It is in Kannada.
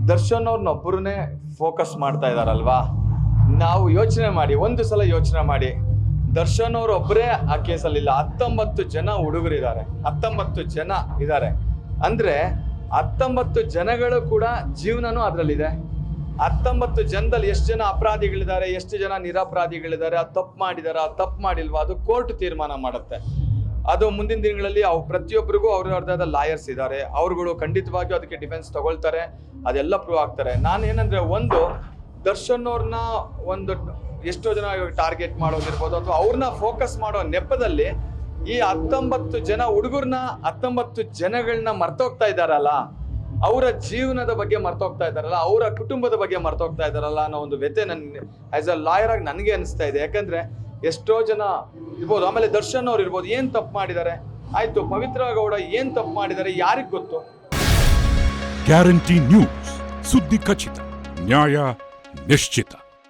ದರ್ಶನ್ ಅವ್ರನ್ನೊಬ್ಬರನ್ನೇ ಫೋಕಸ್ ಮಾಡ್ತಾ ಇದಾರಲ್ವಾ? ನಾವು ಯೋಚನೆ ಮಾಡಿ, ಒಂದು ಸಲ ಯೋಚನೆ ಮಾಡಿ, ದರ್ಶನ್ ಅವರು ಒಬ್ಬರೇ ಆ ಕೇಸಲ್ಲಿಲ್ಲ, 19 ಜನ ಹುಡುಗರಿದ್ದಾರೆ, 19 ಜನ ಇದ್ದಾರೆ. ಅಂದ್ರೆ 19 ಜನಗಳು ಕೂಡ ಜೀವನನೂ ಅದರಲ್ಲಿದೆ. 19 ಜನದಲ್ಲಿ ಎಷ್ಟು ಜನ ಅಪರಾಧಿಗಳಿದ್ದಾರೆ, ಎಷ್ಟು ಜನ ನಿರಪರಾಧಿಗಳಿದ್ದಾರೆ, ಅದು ತಪ್ಪು ಮಾಡಿದಾರ, ತಪ್ಪು ಮಾಡಿಲ್ವಾ, ಅದು ಕೋರ್ಟ್ ತೀರ್ಮಾನ ಮಾಡುತ್ತೆ. ಅದು ಮುಂದಿನ ದಿನಗಳಲ್ಲಿ ಪ್ರತಿಯೊಬ್ಬರಿಗೂ ಅವ್ರದ್ದಾದ ಲಾಯರ್ಸ್ ಇದ್ದಾರೆ, ಅವ್ರುಗಳು ಖಂಡಿತವಾಗಿಯೂ ಅದಕ್ಕೆ ಡಿಫೆನ್ಸ್ ತಗೊಳ್ತಾರೆ, ಅದೆಲ್ಲ ಪ್ರೂವ್ ಆಗ್ತಾರೆ. ನಾನೇನಂದ್ರೆ, ಒಂದು ದರ್ಶನ್ ಅವ್ರನ್ನ ಒಂದು ಎಷ್ಟೋ ಜನ ಟಾರ್ಗೆಟ್ ಮಾಡೋದಿರ್ಬೋದು, ಅಥವಾ ಅವ್ರನ್ನ ಫೋಕಸ್ ಮಾಡೋ ನೆಪದಲ್ಲಿ ಈ 19 ಜನ ಹುಡುಗರನ್ನ, 19 ಜನಗಳನ್ನ ಮರ್ತೋಗ್ತಾ ಇದ್ದಾರಲ್ಲ, ಅವರ ಜೀವನದ ಬಗ್ಗೆ ಮರ್ತೋಗ್ತಾ ಇದ್ದಾರಲ್ಲ, ಅವರ ಕುಟುಂಬದ ಬಗ್ಗೆ ಮರ್ತೋಗ್ತಾ ಇದ್ದಾರಲ್ಲ ಅನ್ನೋ ಒಂದು ವ್ಯಥೆ ಆಸ್ ಅ ಲಾಯರ್ ಆಗಿ ನನಗೆ ಅನಿಸ್ತಾ ಇದೆ. ಯಾಕಂದ್ರೆ ಎಷ್ಟೋ ಜನ ಇರ್ಬೋದು, ಆಮೇಲೆ ದರ್ಶನ್ ಅವ್ರು ಇರ್ಬೋದು, ಏನ್ ತಪ್ಪು ಮಾಡಿದ್ದಾರೆ, ಆಯ್ತು, ಪವಿತ್ರ ಗೌಡ ಏನ್ ತಪ್ಪು ಮಾಡಿದ್ದಾರೆ, ಯಾರಿಗ್ ಗೊತ್ತು? ಗ್ಯಾರಂಟಿ ನ್ಯೂಸ್, ಸುದ್ದಿ ಖಚಿತ, ನ್ಯಾಯ ನಿಶ್ಚಿತ.